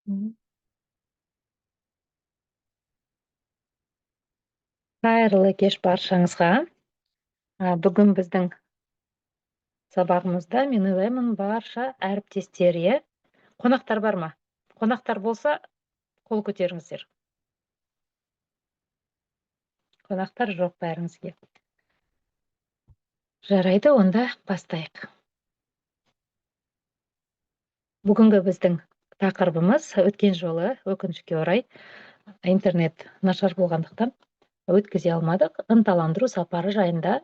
Мгм. Қайырлы кеш баршаңызға. Бүгін біздің сабағымызда, мен ойлаймын, барша әріптестер, иә? Қонақтар бар ма? Қонақтар болса, қол көтеріңіздер. Қонақтар жоқ бәріңізге. Жарайды, онда бастайық. Бүгінгі біздің тақырыбымыз, өткен жолы өкінішке орай интернет нашар болғандықтан өткізе алмадық. Ынталандыру сапары жайында.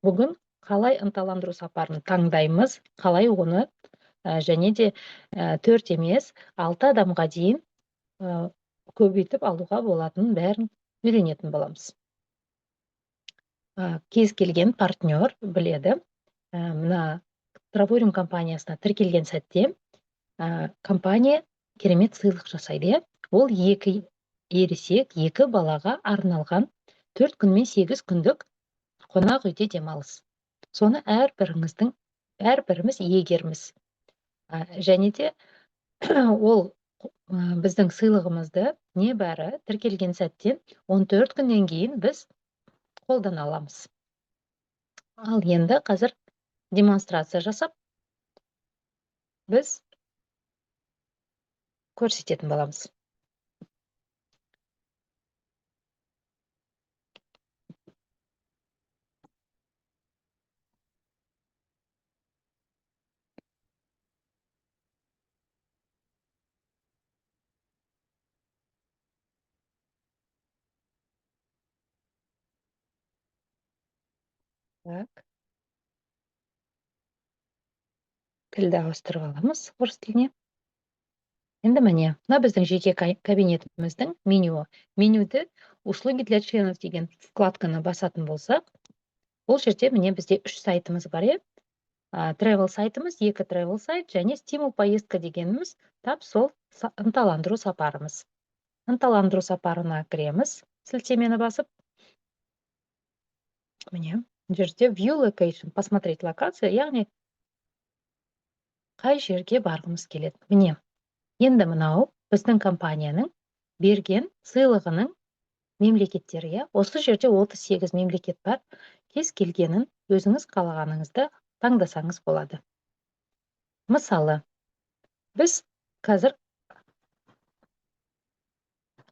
Бүгін қалай ынталандыру сапарын таңдаймыз, қалай оны және де 4 емес 6 адамға дейін көбейтіп алуға болатынын бәрін үйренетін боламыз. Кез келген партнер біледі, мына Tratorium компаниясына тіркелген сәтте компания керемет сыйлық жасайды. Ол 2 ересек, 2 балаға арналған 4 күн мен 8 күндік қонақ үйде демалыс. Соны әрбіріміз егерміз. Және де ол біздің сыйлығымызды небәрі тіркелген сәттен 14 күннен кейін біз қолдана аламыз. Ал енді қазір демонстрация жасап, біз көрсететін боламыз. Так, тілді ауыстырып аламыз орыс тіліне. Енді міне, мына біздің жеке кабинетіміздің менюі. Менюді услуги для членов деген вкладканы басатын болсақ, бұл жерде міне бізде 3 сайтымыз бар, е? Travel сайтымыз, 2 travel сайт және стимул поездка дегеніміз тап сол ынталандыру сапарымыз. Ынталандыру сапарына кіреміз, сілтемені басып. Міне, жерде view location, посмотреть локация, яғни қай жерге барғымыз келеді. Міне, енді мынау біздің компанияның берген сыйлығының мемлекеттері. Осы жерде 38 мемлекет бар. Кез келгенін өзіңіз қалағаныңызды таңдасаңыз болады. Мысалы, біз қазір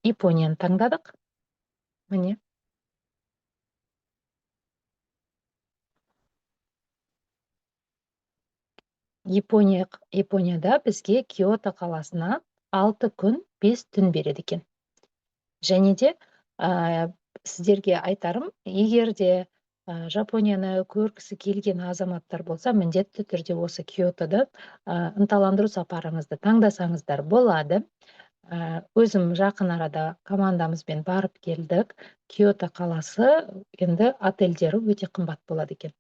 Японияны таңдадық. Міне. Японияда бізге Киото қаласына 6 күн 5 түн береді екен. Және де сіздерге айтарым, егер де Жапонияны көргісі келген азаматтар болса, міндетті түрде осы Киотода ынталандыру сапарыңызды таңдасаңыздар болады. Өзім жақын арада командамызбен барып келдік. Киото қаласы енді отельдері өте қымбат болады екен.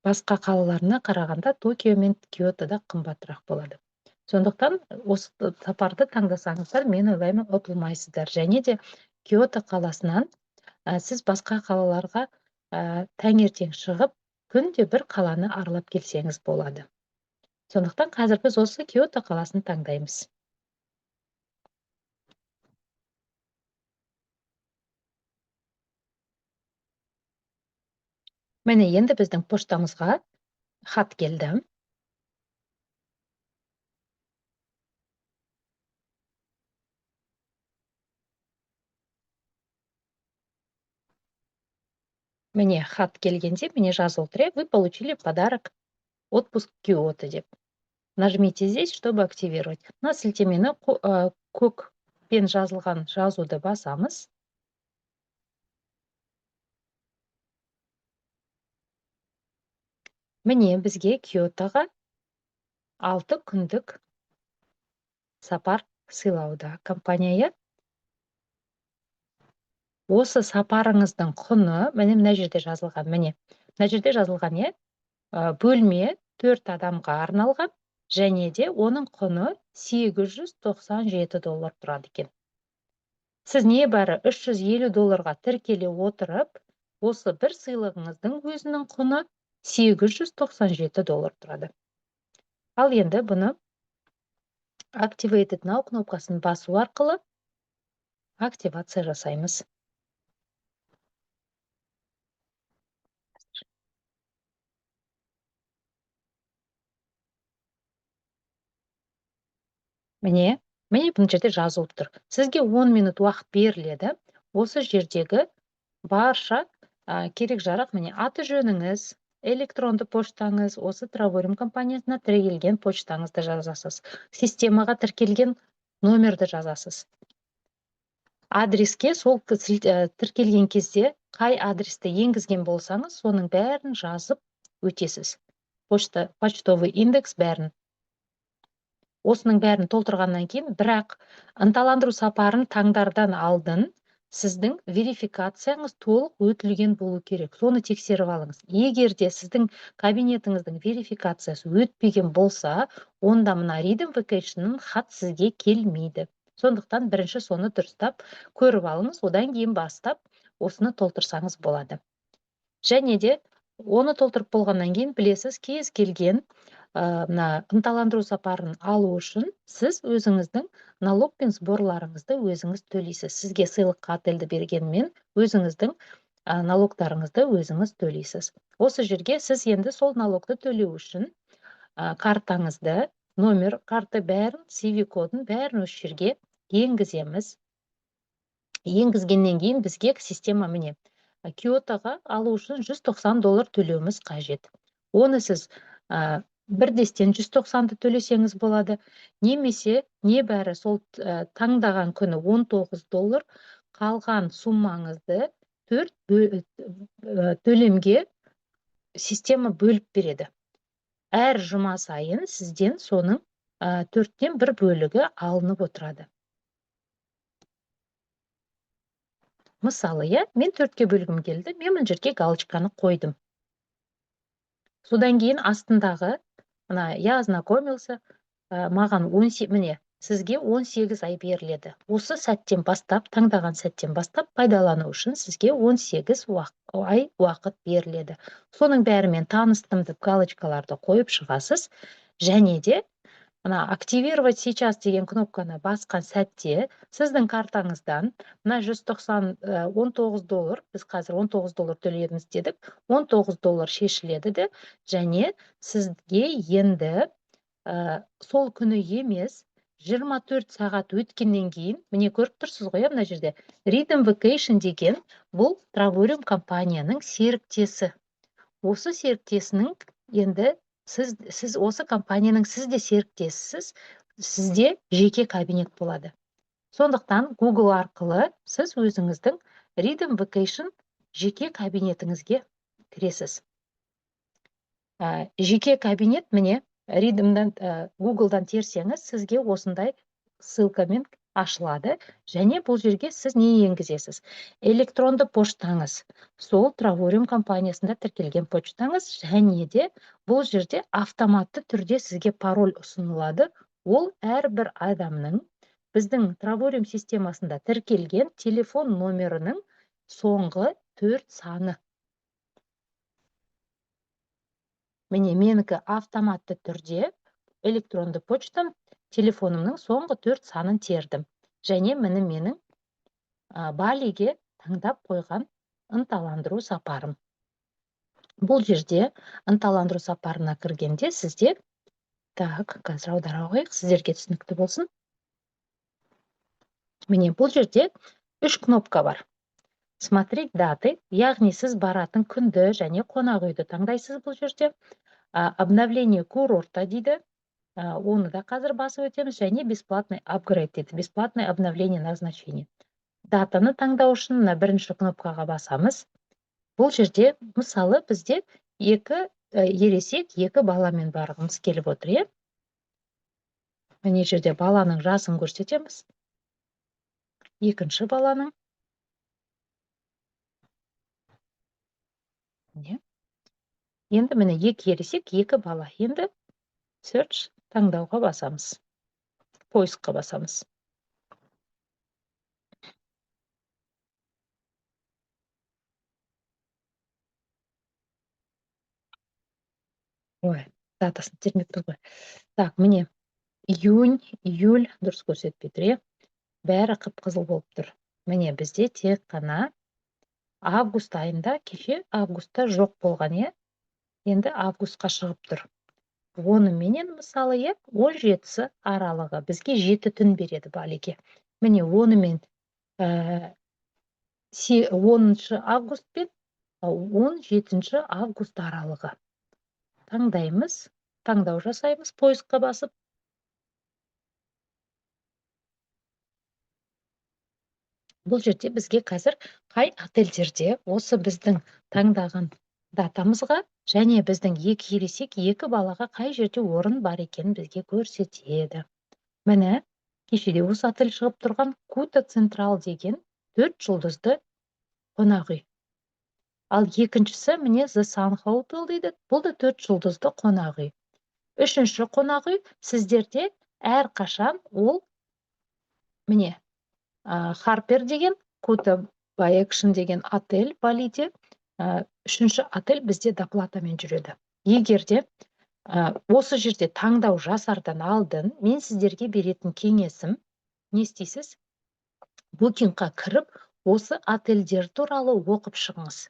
Басқа қалаларына қарағанда Токио мен Киотода қымбатырақ болады. Сондықтан осы сапарды таңдасаңыздар, мен ойлаймын, ұтылмайсыздар. Және де Киото қаласынан сіз басқа қалаларға таңертең шығып, күнде бір қаланы аралап келсеңіз болады. Сондықтан қазір біз осы Киото қаласын таңдаймыз. Міне, енді біздің поштамызға хат келді. Міне, хат келгенде міне жазылып тұр: вы получили подарок отпуск Киото деп. Нажмите здесь, чтобы активировать. Мына сілтемені көкпен жазылған жазуды басамыз. Міне, бізге Киотоға 6 күндік сапар сыйлауда компания. Осы сапарыңыздың құны, мына жерде жазылған, мына жерде жазылған, бөлме 4 адамға арналған, және де оның құны $897 тұрады екен. Сіз небәрі $350 тіркеле отырып, осы бір сыйлығыңыздың өзінің құны $897 тұрады. Ал енді бұны Activated Now кнопкасын басу арқылы активация жасаймыз. Міне бұл жерде жазылып тұр. Сізге 10 минут уақыт беріледі. Осы жердегі барша керек жарақ, міне аты жөніңіз, электронды поштаңыз, осы Travelum компаниясына тіркелген поштаңызды жазасыз. Системаға тіркелген номерді жазасыз. Адреске сол тіркелген кезде қай адресті енгізген болсаңыз, соның бәрін жазып өтесіз. Почтовый индекс бәрін. Осының бәрін толтырғаннан кейін, бірақ ынталандыру сапарын таңдардан алдын сіздің верификацияңыз толық өтілген болу керек. Соны тексеріп алыңыз. Егер де сіздің кабинетіңіздің верификациясы өтпеген болса, онда мына Redeem Vacation хат сізге келмейді. Сондықтан бірінші соны дұрыстап көріп алыңыз, одан кейін бастап осыны толтырсаңыз болады. Және де оны толтырып болғаннан кейін білесіз, кез келген ынталандыру сапарын алу үшін сіз өзіңіздің налог пен сборларыңызды өзіңіз төлейсіз. Сізге сыйлыққа отельді бергенмен өзіңіздің налогтарыңызды өзіңіз төлейсіз. Осы жерге сіз енді сол налогты төлеу үшін картаңызды, номер, карта бәрін, CV кодын бәрін осы жерге енгіземіз. Енгізгеннен кейін бізге система міне Киотоға алу үшін $190 төлеуіміз қажет. Оны сіз бірдестен 190-ды төлесеңіз болады, немесе небәрі сол таңдаған күні $19, қалған суммаңызды 4 төлемге система бөліп береді. Әр жұма сайын сізден соның 4-тен 1 бөлігі алынып отырады. Мысалы, мен 4-ке бөлгім келді, мен бұл жерге галочканы қойдым. Содан кейін астындағы я ознакомился, маған 18, міне, сізге 18 ай беріледі. Осы сәттен бастап, таңдаған сәттен бастап пайдалану үшін сізге 18 ай уақыт беріледі. Соның бәрімен таныстым деп галочкаларды қойып шығасыз. Және де активировать сейчас деген кнопканы басқан сәтте сіздің картаңыздан $19, біз қазір $19 төледіңіз дедік, $19 шешіледі де, және сізге енді сол күні емес 24 сағат өткеннен кейін, міне көріп тұрсыз ғой, мына жерде Redeem Vacation деген бұл Travelum компанияның серіктесі. Осы серіктесінің енді сіз осы компанияның сізде серіктессіз, сізде жеке кабинет болады. Сондықтан Google арқылы сіз өзіңіздің Redeem Vacation жеке кабинетіңізге кіресіз. Жеке кабинет, міне, Google'дан терсеңіз, сізге осындай ссылкамен ашылады, және бұл жерге сіз не енгізесіз? Электронды поштаңыз, сол Travelum компаниясында тіркелген поштаңыз, және де бұл жерде автоматты түрде сізге пароль ұсынылады. Ол әрбір адамның біздің Travelum системасында тіркелген телефон номерінің соңғы 4 саны. Міне, менікі автоматты түрде электронды почтам телефонымның соңғы 4 санын тердім. Және менің Балиге таңдап қойған ынталандыру сапарым. Бұл жерде ынталандыру сапарына кіргенде сізде, қазір аудара қойық, сіздерге түсінікті болсын. Міне, бұл жерде 3 кнопка бар. Смотреть даты, яғни сіз баратын күнді және қонақ үйді таңдайсыз бұл жерде. Обновление курорта дейді. Оны да қазір басып өтеміз, және бесплатный апгрейд дейді, бесплатное обновление назначения. Датаны таңдау үшін бірінші кнопкаға басамыз. Бұл жерде, мысалы, бізде 2 ересек, 2 баламен барғымыз келіп отыр. Міне жерде баланың жасын көрсетеміз. Екінші баланың. Енді міне 2 ересек, 2 бала. Енді search таңдауға басамыз. Поискқа басамыз. Ой, датасын термеппіз ғой. Так, міне, июнь, июль дұрыс көрсетпей тұр, иә. Бәрі қып-қызыл болып тұр. Міне бізде тек қана август айында, кеше августта жоқ болған, иә. Енді августқа шығып тұр. Онымен мысалы, иә, 17-сі аралығы бізге 7 түн береді Балиге. Міне онымен 10 август пен 17 август аралығы. Таңдаймыз, таңдау жасаймыз, поискқа басып. Бұл жерде бізге қазір қай отельдерде осы біздің таңдаған датамызға және біздің 2 ересек 2 балаға қай жерде орын бар екенін бізге көрсетеді. Міне, кешеде осы отель шығып тұрған Кута Централ деген 4 жұлдызды қонақ үй. Ал екіншісі міне The Sun Hotel дейді. Бұл да 4 жұлдызды қонақ үй. Үшінші қонақ үй сіздерде әрқашан ол міне Харпер деген Кута by Action деген отель Балиде. Үшінші отель бізде доплатамен жүреді. Егерде осы жерде таңдау жасардан алдын мен сіздерге беретін кеңесім, не істейсіз? Букингқа кіріп, осы отельдер туралы оқып шығыңыз.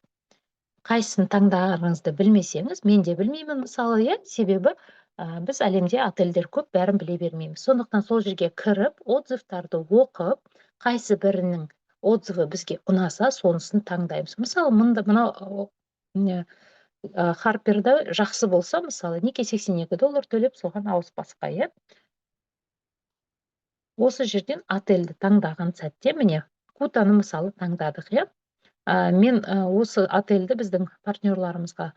Қайсысын таңдағаныңызды білмесеңіз, мен де білмеймін мысалы, иә, себебі біз әлемде отельдер көп, бәрін біле бермейміз. Сондықтан сол жерге кіріп, отзывтарды оқып, қайсы бірінің отзывы бізге ұнаса, сонысын таңдаймыз. Мысалы, мынау Харперда жақсы болса, мысалы, неге $82 төлеп соған ауыспасқа, иә? Осы жерден отельді таңдаған сәтте, міне, Кутаны мысалы таңдадық, иә? Мен осы отельді біздің партнерларымызға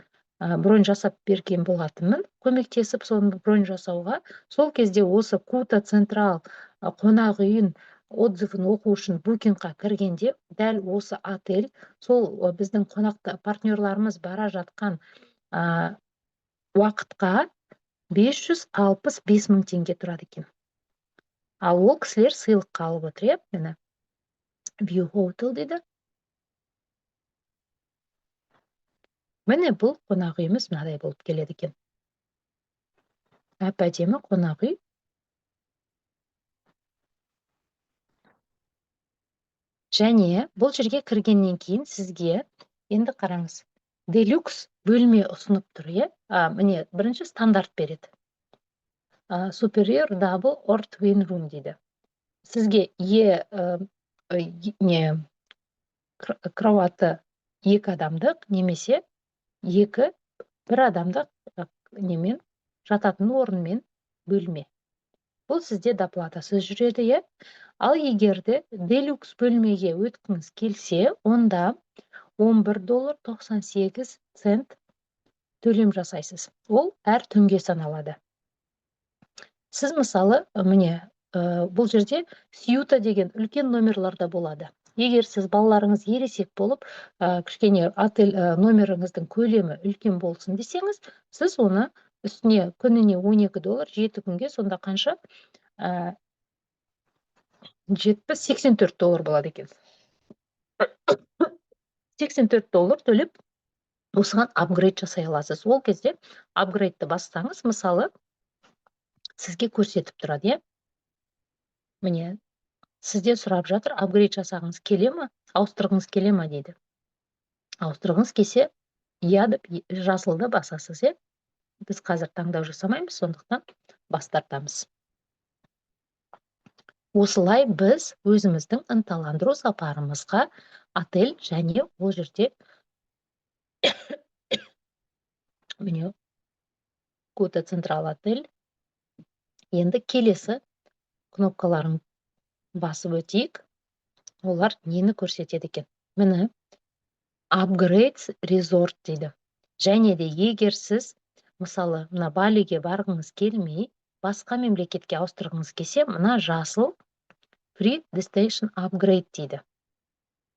бронь жасап берген болатынмын, көмектесіп соны бронь жасауға. Сол кезде осы Кута Централ қонақ үйін отзывын оқу үшін букингқа кіргенде, дәл осы отель, сол біздің қонақта партнерларымыз бара жатқан уақытқа 565 мың теңге тұрады екен. Ал ол кісілер сыйлыққа алып отыр, иә, мені. View Hotel дейді. Міне бұл қонақ үйіміз мынадай болып келеді екен. Әп-әдемі қонақ үй. Және бұл жерге кіргеннен кейін сізге, енді қараңыз, делюкс бөлме ұсынып тұр, иә? Міне, бірінші стандарт береді. Superior Double or Twin Room дейді. Сізге кроваты 2 адамдық, немесе 1 адамдық немен жататын орынмен бөлме. Бұл сізде доплатасыз жүреді, иә? Ал егерде делюкс бөлмеге өткіңіз келсе, онда $11.98 төлем жасайсыз. Ол әр түнге саналады. Сіз мысалы, міне, бұл жерде сьюта деген үлкен номерларда болады. Егер сіз балаларыңыз ересек болып, кішкене отель номеріңіздің көлемі үлкен болсын десеңіз, сіз оны үстіне күніне $12, 7 күнге сонда қанша? $84 болады екен. $84 төлеп, осыған апгрейд жасай аласыз. Ол кезде апгрейдті бассаңыз, мысалы, сізге көрсетіп тұрады, иә? Міне, сізде сұрап жатыр, апгрейд жасағыңыз келе ме, ауыстырғыңыз келе ме дейді. Ауыстырғыңыз келсе, иә деп жасылды басасыз, иә? Біз қазір таңдау жасамаймыз, сондықтан бас тартамыз. Осылай біз өзіміздің ынталандыру сапарымызға отель және ол жерде міне Кута Централ отель. Енді келесі кнопкаларын басып өтейік. Олар нені көрсетеді екен? Міне Upgrades Resort дейді. Және де егер сіз, мысалы, мына Балиге барғыңыз келмей, басқа мемлекетке ауыстырғыңыз келсе, мына жасыл Free Destination Upgrade дейді.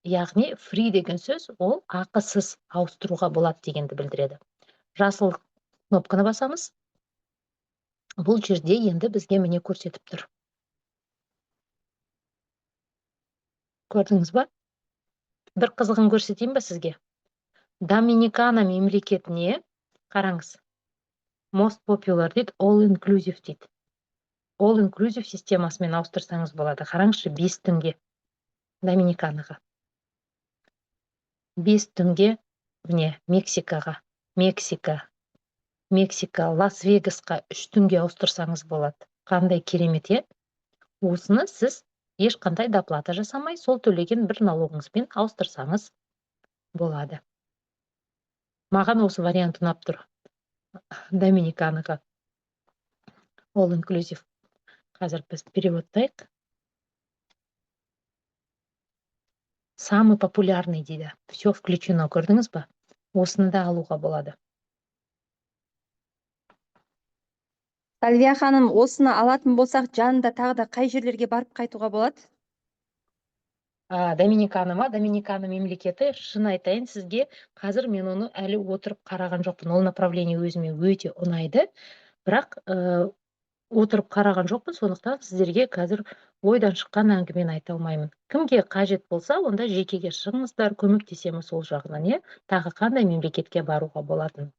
Яғни, free деген сөз, ол ақысыз ауыстыруға болады дегенді білдіреді. Жасыл кнопканы басамыз. Бұл жерде енді бізге міне көрсетіп тұр. Көрдіңіз ба? Бір қызығын көрсетейін ба сізге? Доминикана мемлекетіне, қараңыз, most popular дейді, all inclusive дейді. all inclusive системасымен ауыстырсаңыз болады. Қараңызшы, 5 түнге Доминиканаға. 5 түнге міне Мексика, Лас-Вегасқа 3 түнге ауыстырсаңыз болады. Қандай керемет, е? Осыны сіз ешқандай доплата жасамай, сол төлеген бір налогыңызбен ауыстырсаңыз болады. Маған осы вариант ұнап тұр. Доминиканаға all inclusive. Қазір біз переводтайық. Самый популярный дейді. Все включено, көрдіңіз ба? Осыны да алуға болады. Сальвия ханым, осыны алатын болсақ, жанында тағы да қай жерлерге барып қайтуға болады? Доминикана мемлекеті, шын айтайын сізге, қазір мен оны әлі отырып қараған жоқпын. Ол направление өзіме өте ұнайды. Бірақ отырып қараған жоқпын, сондықтан сіздерге қазір ойдан шыққан әңгімені айта алмаймын. Кімге қажет болса, онда жекеге шығыңыздар, көмектесеміз сол жағынан, е? Тағы қандай мемлекетке баруға болатын.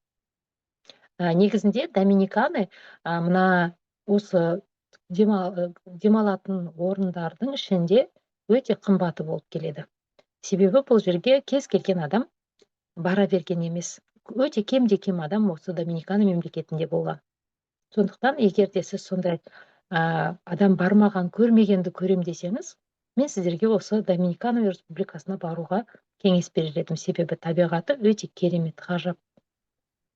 Негізінде Доминиканы мына осы демалатын орындардың ішінде өте қымбаты болып келеді. Себебі бұл жерге кез келген адам бара берген емес. Өте кемде кем адам осы Доминикана мемлекетінде болған. Сондықтан, егер де сіз сондай адам бармаған, көрмегенді көрем десеңіз, мен сіздерге осы Доминикана республикасына баруға кеңес берер едім. Себебі табиғаты өте керемет, ғажап.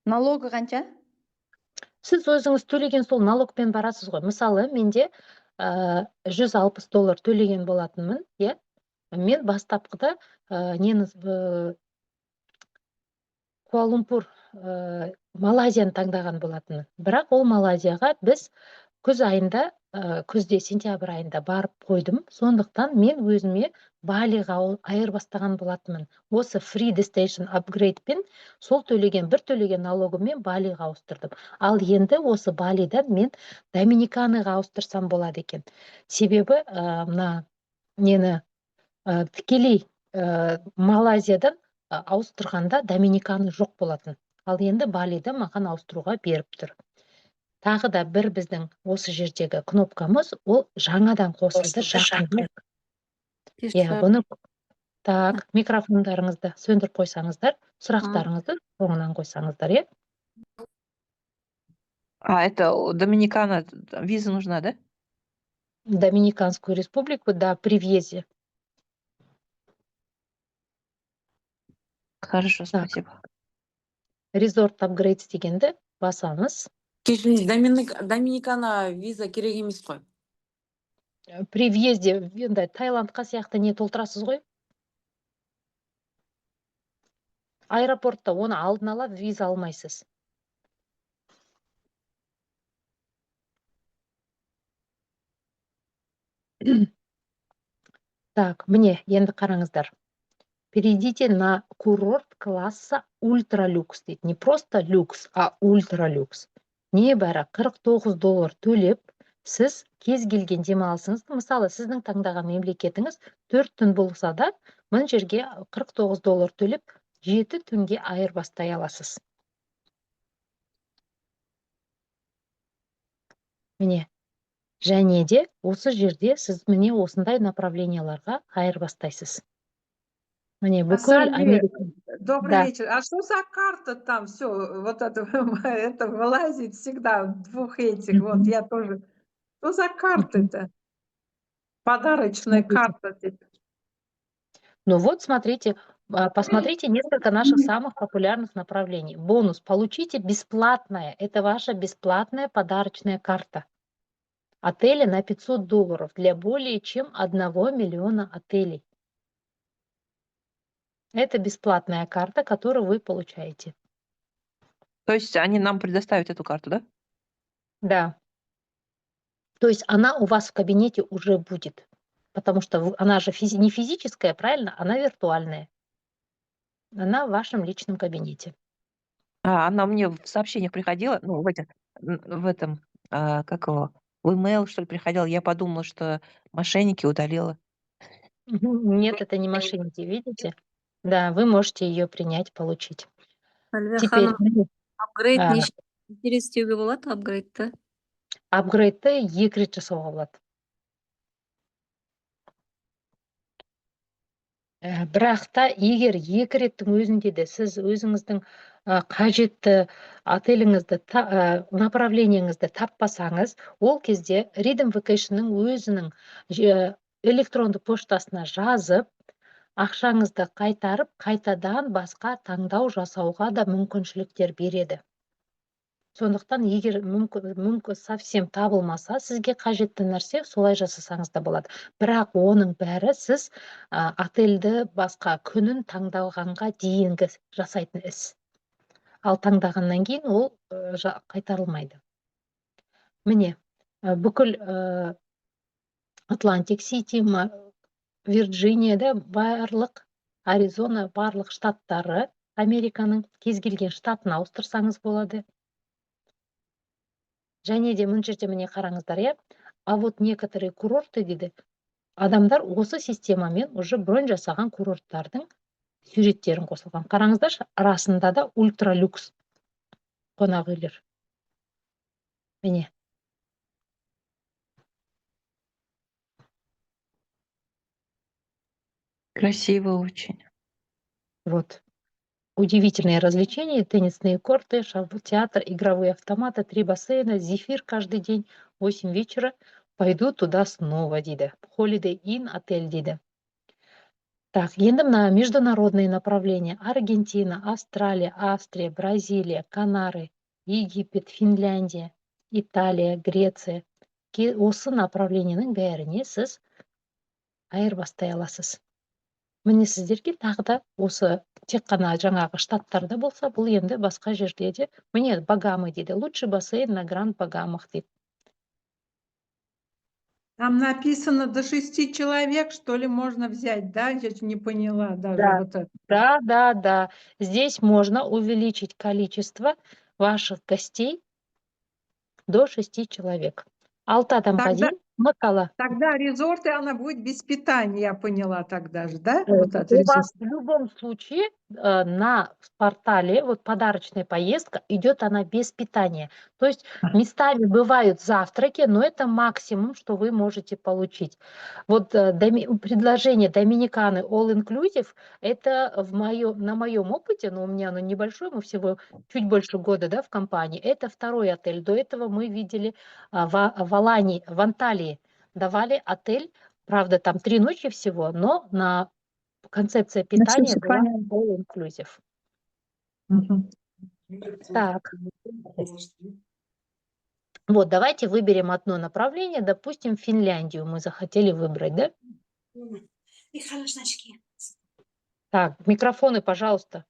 Налогы қанша? Сіз өзіңіз төлеген сол налогпен барасыз ғой. Мысалы, менде $160 төлеген болатынмын, е? Мен бастапқыда Куала-Лумпур, Малайзияны таңдаған болатынмын. Бірақ ол Малайзияға біз күз айында, күзде сентябрь айында барып қойдым. Сондықтан мен өзіме Балиға айырбастаған болатынмын. Осы Free Destination Upgrade'пен сол төлеген, бір төлеген налогымен Балиға ауыстырдым. Ал енді осы Балидан мен Доминиканаға ауыстырсам болады екен. Себебі мына нені тікелей Малайзиядан ауыстырғанда Доминиканы жоқ болатын. Ал енді Балида маған ауыстыруға беріп тұр. Тағы да бір біздің осы жердегі кнопкамыз, ол жаңадан қосылды. Бұны так, микрофондарыңызды сөндіріп қойсаңыздар, сұрақтарыңызды соңынан қойсаңыздар, е? Это Доминикана виза нужна, да? Доминиканскую республику, да, при въезде. Хорошо, спасибо. Резорт апгрейд дегенді басамыз. Кешіріңіз, Доминикана виза керек емес қой. При въезде Таиландқа сияқты не толтырасыз ғой? Аэропортта оны алдын ала виза алмайсыз. Так, міне, енді қараңыздар. Перейдите на курорт класса ультралюкс дейді. Не просто люкс, а ультралюкс. Небәрі $49 төлеп, сіз кез келген демалысыңызды, мысалы, сіздің таңдаған мемлекетіңіз 4 түн болса да, мына жерге $49 төлеп, 7 түнге айырбастай аласыз. Міне, және де осы жерде сіз міне осындай направленияларға айырбастайсыз. Мне бүкіл Америка. Добрый вечер. А что за карта там все? Вот это вылазит всегда в двух этих. Вот я тоже. Что за карта-то? Подарочная карта. Ну вот, смотрите, посмотрите несколько наших самых популярных направлений. Бонус. Получите бесплатное. Это ваша бесплатная подарочная карта. Отели на $500 для более чем 1 миллиона отелей. Это бесплатная карта, которую вы получаете. То есть они нам предоставят эту карту, да? Да. То есть она у вас в кабинете уже будет. Потому что она же не физическая, правильно? Она виртуальная. Она в вашем личном кабинете. Она мне в сообщениях приходила, ну, в этом, как его, в email, что ли, приходила. Я подумала, что мошенники удалила. Нет, это не мошенники, видите? Да, вы можете ее принять, получить. Сальвия Теперь ханым, апгрейд неше істеуге болады, апгрейдті? апгрейдті 2 рет жасауға болады. Бірақ та егер 2 реттің өзінде де сіз өзіңіздің қажетті отеліңізді, направлениеңізді таппасаңыз, ол кезде Rhythm Vacation'ның өзінің электронды поштасына жазып, ақшаңызды қайтарып, қайтадан басқа таңдау жасауға да мүмкіншіліктер береді. Сондықтан егер мүмкін совсем табылмаса, сізге қажетті нәрсе солай жасасаңыз да болады. Бірақ оның бәрі сіз отельді басқа күнін таңдалғанға дейінгі жасайтын іс. Ал таңдағаннан кейін ол қайтарылмайды. Міне, бүкіл Атлантик Сити, Вирджинияда барлық, Аризона барлық штаттары, Американың кез келген штатын ауыстырсаңыз болады. Және де мына жерде міне қараңыздар, иә. А вот некоторые курорты дейді, адамдар осы системамен уже бронь жасаған курорттардың суреттерін қосылған. Қараңыздар, арасында да ультралюкс қонақ үйлер. Міне. Красиво очень. Вот. Удивительные развлечения, теннисные корты, театр, игровые автоматы, 3 бассейна, зефир каждый день, 8 вечера. Пойду туда снова, дейді. Holiday Inn отель, дейді. Так, енді мына международные направления. Аргентина, Австралия, Австрия, Бразилия, Канары, Египет, Финляндия, Италия, Греция. Осы направлениенің бәріне сіз айырбастай аласыз. Міне сіздерге тағы да осы тек қана жаңағы штаттарда болса, бұл енді басқа жерде де. Міне Багамы дейді. Лучший бассейн на Гранд Багамах дейді. Там написано до 6 человек, что ли, можно взять, да? Я не поняла даже Да. вот это. Да. Здесь можно увеличить количество ваших гостей до 6 человек. 6 адамға дейін мақала. Тогда резорты, она будет без питания, я поняла тогда же, да? У Вот это вас в любом случае на портале вот подарочная поездка идет она без питания. То есть местами бывают завтраки, но это максимум, что вы можете получить. Вот предложение Доминиканы All Inclusive, это на моем опыте, но у меня оно небольшое, мы всего чуть больше года, да, в компании. Это второй отель. До этого мы видели в Анталии давали отель. Правда, там 3 ночи всего, но на концепция питания была all inclusive. Так. Вот, давайте выберем одно направление. Допустим, Финляндию мы захотели выбрать, да? Так, микрофоны, пожалуйста.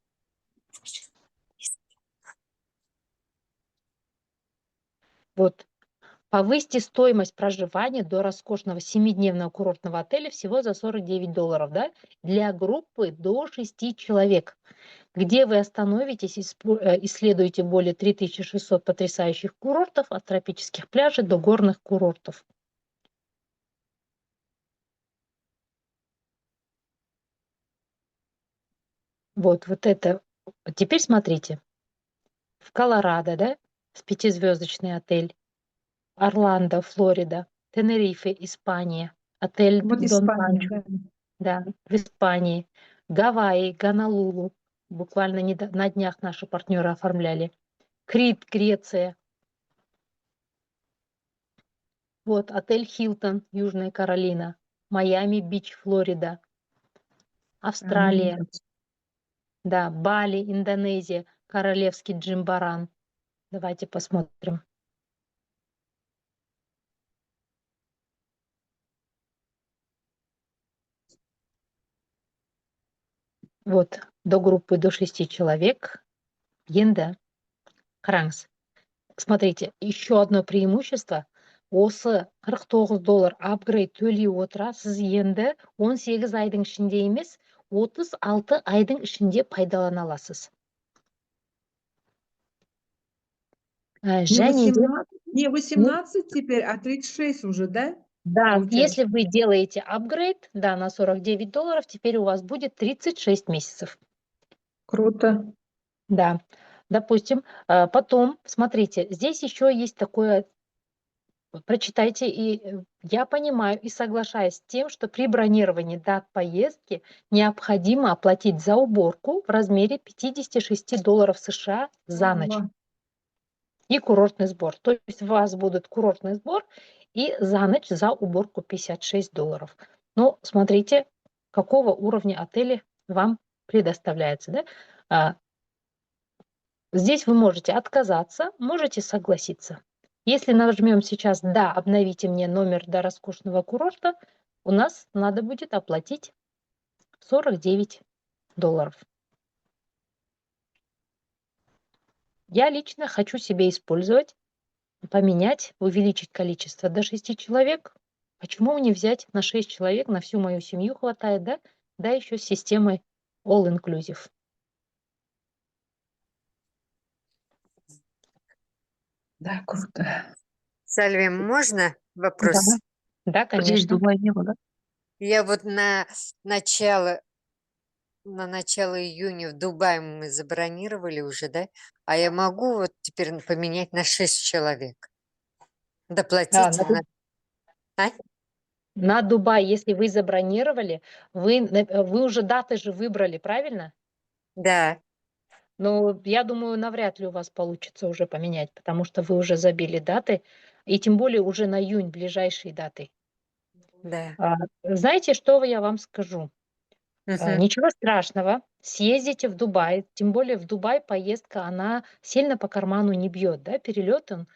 Вот. Повысьте стоимость проживания до роскошного 7-дневного курортного отеля всего за $49, да? Для группы до 6 человек, где вы остановитесь, исследуете более 3600 потрясающих курортов, от тропических пляжей до горных курортов. Вот это. Теперь смотрите. В Колорадо, да, с 5-звездочный отель. Орландо, Флорида, Тенерифе, Испания, отель Вот Дон Испания, Панчо, да. да, в Испании, Гавайи, Гонолулу, буквально на днях наши партнеры оформляли, Крит, Греция, вот отель Хилтон, Южная Каролина, Майами-Бич, Флорида, Австралия, да, Бали, Индонезия, Королевский Джимбаран. Давайте посмотрим. Вот, до группы до 6 человек. Енді, қараңыз. Смотрите, еще одно преимущество. Осы $49 апгрейд төлей отыра, сіз енді 18 айдың ішінде емес, 36 айдың ішінде пайдалана аласыз. Не 18 теперь, а 36 уже, да? Да, Получается. если вы делаете апгрейд, да, на $49, теперь у вас будет 36 месяцев. Круто. Да, допустим. Потом, смотрите, здесь еще есть такое прочитайте, и я понимаю и соглашаюсь с тем, что при бронировании дат поездки необходимо оплатить за уборку в размере $56 США за ночь Ого. и курортный сбор. То есть у вас будет курортный сбор и за ночь за уборку $56. Ну, смотрите, какого уровня отели вам предоставляется, да? Здесь вы можете отказаться, можете согласиться. Если нажмем сейчас «Да, обновите мне номер до роскошного курорта», у нас надо будет оплатить $49. Я лично хочу себе использовать, поменять, увеличить количество до 6 человек. Почему не взять на 6 человек, на всю мою семью хватает, да? Да, еще с системой All Inclusive. Да, круто. Сальвия, можно Да, вопрос? да, Здесь конечно. Дубая не было, да? Я вот начало, на начало июня в Дубае мы забронировали уже, да? А я могу вот теперь поменять на 6 человек? А, Доплатить? А? на Дубай, если вы забронировали, вы уже даты же выбрали, правильно? Да, Ну, я думаю, навряд ли у вас получится уже поменять, потому что вы уже забили даты, и тем более уже на июнь ближайшие даты. да. Знаете, что я вам скажу? Мгм. Ничего страшного, съездите в Дубай, тем более в Дубай поездка, она сильно по карману не бьет, да, перелет он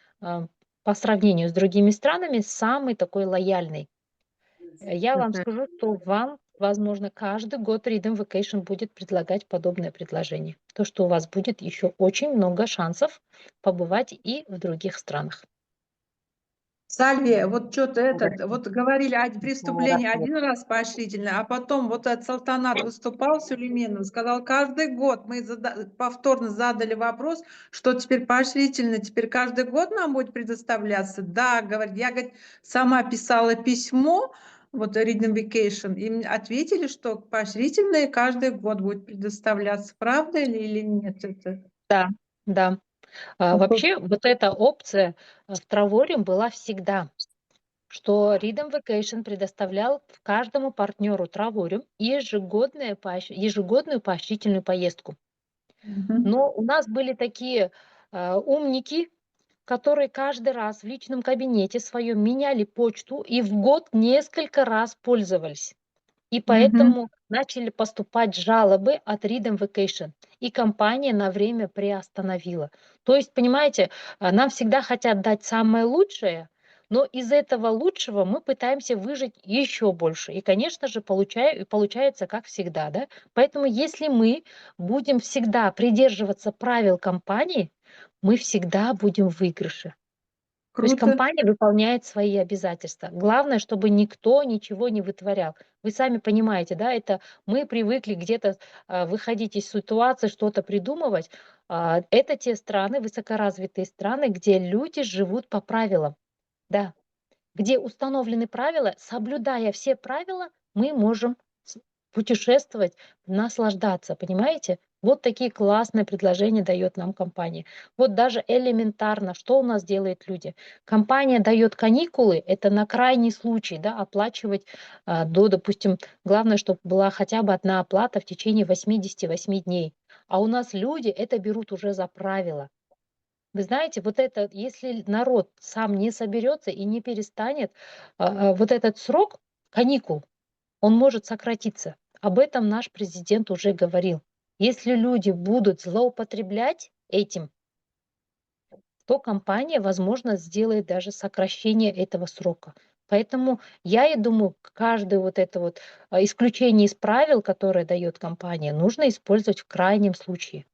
по сравнению с другими странами самый такой лояльный. Я вам Мгм. скажу, что вам, возможно, каждый год Freedom Vacation будет предлагать подобное предложение. То, что у вас будет еще очень много шансов побывать и в других странах. Сальвия, вот что-то Хорошо. вот говорили о преступлении Рассвет. один раз поощрительно, а потом вот этот Салтанат выступал, Сулейменов, сказал, каждый год мы повторно задали вопрос, что теперь поощрительно, теперь каждый год нам будет предоставляться. Да, говорит, я, говорит, сама писала письмо, вот Freedom Vacation, и мне ответили, что поощрительное каждый год будет предоставляться. Правда или нет это? Да, да. Вообще, вот эта опция в Travelling была всегда, что Freedom Vacation предоставлял каждому партнеру Travelling ежегодную поощрительную поездку. Мгм. Но у нас были такие умники, которые каждый раз в личном кабинете своем меняли почту и в год несколько раз пользовались. И Мгм. поэтому начали поступать жалобы от Freedom Vacation. И компания на время приостановила. То есть, понимаете, нам всегда хотят дать самое лучшее, но из этого лучшего мы пытаемся выжить еще больше. И, конечно же, получается как всегда. Да? Поэтому если мы будем всегда придерживаться правил компании, мы всегда будем в выигрыше. То есть Круто. компания выполняет свои обязательства. Главное, чтобы никто ничего не вытворял. Вы сами понимаете, да, это мы привыкли где-то выходить из ситуации, что-то придумывать. Это те страны, высокоразвитые страны, где люди живут по правилам. Да, где установлены правила, соблюдая все правила, мы можем путешествовать, наслаждаться, понимаете? Вот такие классные предложения дает нам компания. Вот даже элементарно, что у нас делают люди? Компания дает каникулы, это на крайний случай, да, оплачивать допустим, главное, чтобы была хотя бы одна оплата в течение 88 дней. А у нас люди это берут уже за правило. Вы знаете, вот это, если народ сам не соберется и не перестанет, вот этот срок каникул, он может сократиться. Об этом наш президент уже говорил. Если люди будут злоупотреблять этим, то компания, возможно, сделает даже сокращение этого срока. Поэтому я и думаю, каждое вот это вот исключение из правил, которое дает компания, нужно использовать в крайнем случае.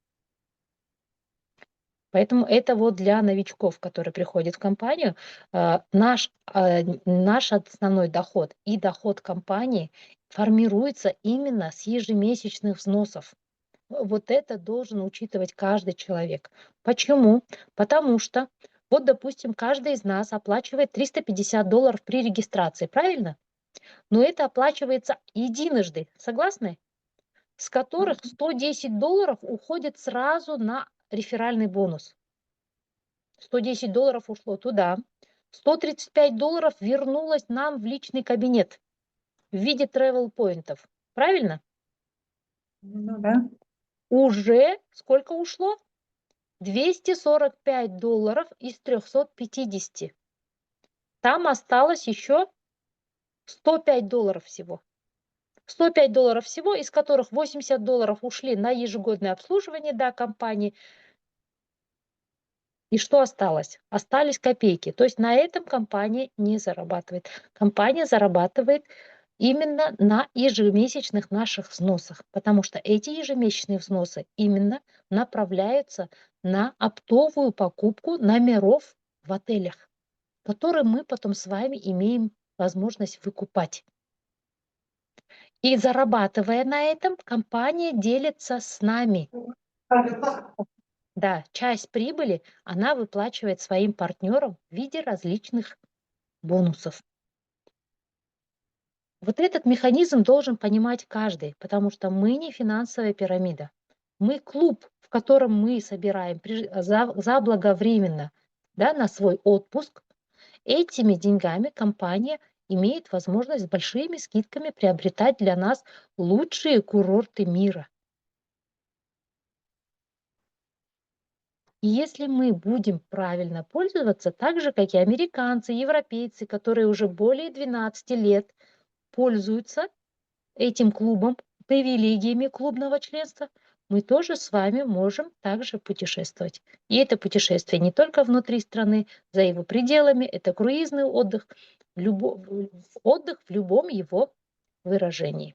Поэтому это вот для новичков, которые приходят в компанию. Наш основной доход и доход компании формируется именно с ежемесячных взносов. Вот это должен учитывать каждый человек. Почему? Потому что, вот, допустим, каждый из нас оплачивает $350 при регистрации, правильно? Но это оплачивается единожды, согласны? С которых $110 уходит сразу на реферальный бонус. $110 ушло туда, $135 вернулось нам в личный кабинет в виде travel-поинтов. Правильно? Ну да. Уже сколько ушло? $245 из 350. Там осталось еще $105 всего. $105 всего, из которых $80 ушли на ежегодное обслуживание, да, компании. И что осталось? Остались копейки. То есть на этом компания не зарабатывает. Компания зарабатывает именно на ежемесячных наших взносах, потому что эти ежемесячные взносы именно направляются на оптовую покупку номеров в отелях, которые мы потом с вами имеем возможность выкупать. И зарабатывая на этом, компания делится с нами. Да, часть прибыли она выплачивает своим партнерам в виде различных бонусов. Вот этот механизм должен понимать каждый, потому что мы не финансовая пирамида. Мы клуб, в котором мы собираем заблаговременно, да, на свой отпуск. Этими деньгами компания имеет возможность с большими скидками приобретать для нас лучшие курорты мира. И если мы будем правильно пользоваться, так же, как и американцы, европейцы, которые уже более 12 лет пользуются этим клубом, привилегиями клубного членства, мы тоже с вами можем также путешествовать. И это путешествие не только внутри страны, за его пределами, это круизный отдых, отдых в любом его выражении.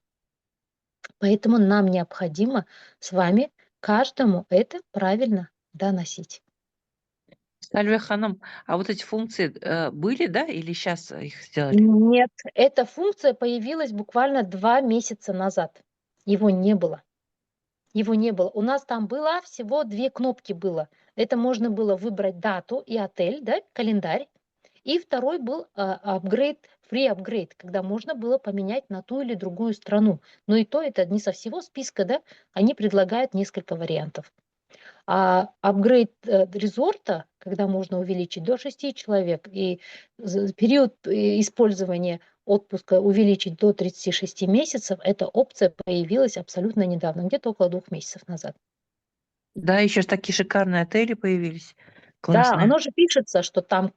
Поэтому нам необходимо с вами каждому это правильно доносить. Сальвия Ханом, а вот эти функции были, да, или сейчас их сделали? Нет, эта функция появилась буквально 2 месяца назад. Его не было. Его не было. У нас там было всего 2 кнопки было. Это можно было выбрать дату и отель, да, календарь. И второй был апгрейд, free апгрейд, когда можно было поменять на ту или другую страну. Но и то это не со всего списка, да, они предлагают несколько вариантов. А апгрейд резорта, когда можно увеличить до 6 человек, и период использования отпуска увеличить до 36 месяцев, эта опция появилась абсолютно недавно, где-то около 2 месяцев назад. Да, еще такие шикарные отели появились. Да, Классные. оно же пишется, что там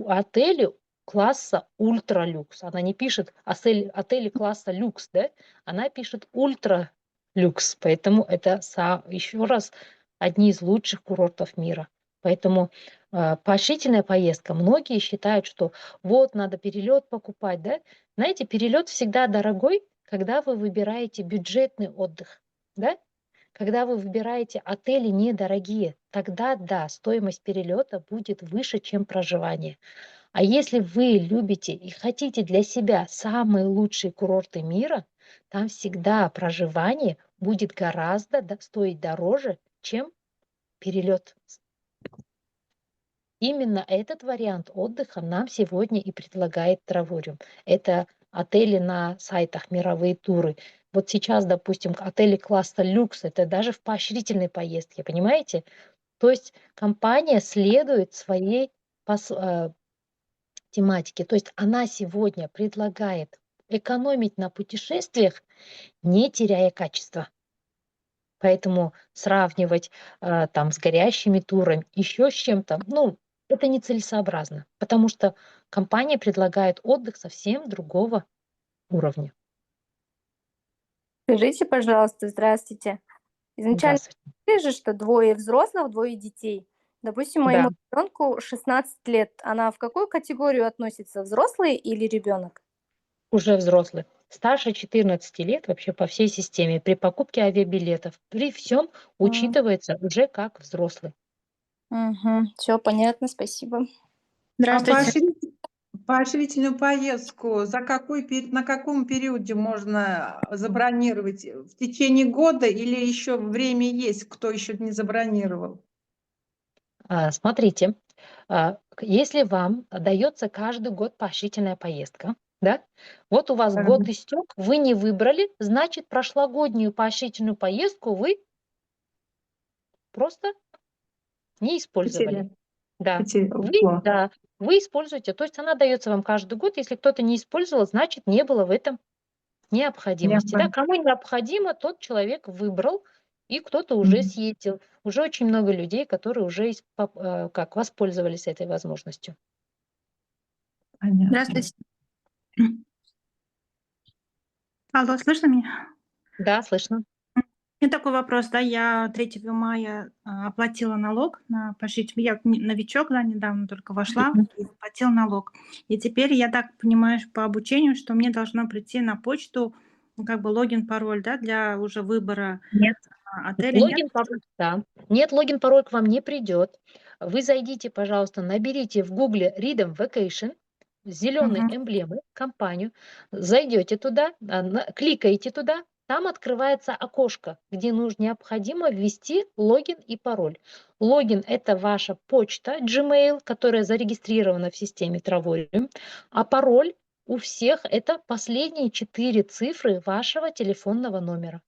отели класса ультралюкс. Она не пишет отели класса люкс, да? Она пишет ультралюкс. Поэтому это еще раз одни из лучших курортов мира. Поэтому поощрительная поездка. Многие считают, что вот надо перелет покупать, да? Знаете, перелет всегда дорогой, когда вы выбираете бюджетный отдых, да? Когда вы выбираете отели недорогие, тогда да, стоимость перелета будет выше, чем проживание. А если вы любите и хотите для себя самые лучшие курорты мира, там всегда проживание будет гораздо стоить дороже, чем перелет. Именно этот вариант отдыха нам сегодня и предлагает Травориум. Это отели на сайтах, мировые туры. Вот сейчас, допустим, отели класса люкс, это даже в поощрительной поездке, понимаете? То есть компания следует своей тематике. То есть она сегодня предлагает экономить на путешествиях, не теряя качества. Поэтому сравнивать там с горящими турами, еще с чем-то, ну, это нецелесообразно, потому что компания предлагает отдых совсем другого уровня. Скажите, пожалуйста, здравствуйте. Изначально Здравствуйте. говорили же, что 2 взрослых, 2 детей. Допустим, Да, моему ребенку 16 лет. Она в какую категорию относится, взрослый или ребенок? уже взрослый. Старше 14 лет вообще по всей системе при покупке авиабилетов, при всем учитывается уже как взрослый. Все понятно, спасибо. А Здравствуйте. поощрительную поездку на каком периоде можно забронировать? В течение года или еще время есть, кто еще не забронировал? Смотрите, если вам дается каждый год поощрительная поездка, да, вот у вас год истек, вы не выбрали, значит, прошлогоднюю поощрительную поездку вы просто не использовали. Да, вы, Потерял. да, вы используете. То есть она дается вам каждый год. Если кто-то не использовал, значит, не было в этом Я необходимости. Да? поняла. Кому необходимо, тот человек выбрал, и кто-то уже Мгм. съездил. Уже очень много людей, которые уже как воспользовались этой возможностью. Понятно. Здравствуйте. Алло, слышно меня? Да, слышно. У меня такой вопрос, да, я 3 мая оплатила налог на пожить. Я новичок, да, недавно только вошла и заплатила налог. И теперь я так понимаю по обучению, что мне должно прийти на почту как бы логин, пароль, да, для уже выбора Нет. отеля. Нет? Логин, пароль, да. Нет, логин, пароль к вам не придет. Вы зайдите, пожалуйста, наберите в гугле Rhythm Vacation, зеленые Мгм. эмблемы, компанию, зайдете туда, кликаете туда, там открывается окошко, где необходимо ввести логин и пароль. Логин – это ваша почта Gmail, которая зарегистрирована в системе Travolum, а пароль у всех – это последние 4 цифры вашего телефонного номера.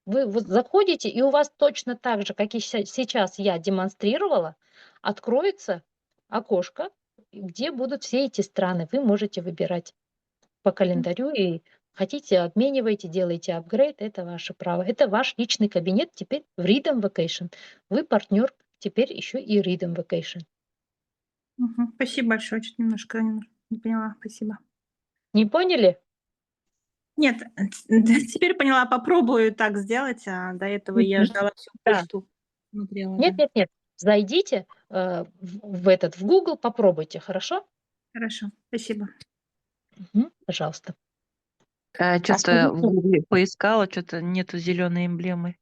Вы вот заходите, и у вас точно так же, как и сейчас я демонстрировала, откроется окошко, где будут все эти страны. Вы можете выбирать по календарю, и хотите, обмениваете, делаете апгрейд, это ваше право. Это ваш личный кабинет теперь в Rhythm Vacation. Вы партнер теперь еще и Rhythm Vacation. Мгм. Спасибо большое, чуть немножко не поняла, спасибо. Не поняли? Нет, теперь поняла, попробую так сделать, а до этого я Мгм. ждала всю Да. почту, смотрела, Нет, да. нет, нет. Зайдите в Google, попробуйте, хорошо? Хорошо, спасибо. Пожалуйста. Что-то скажите, в Гугле поискала, что-то нету зеленой эмблемы.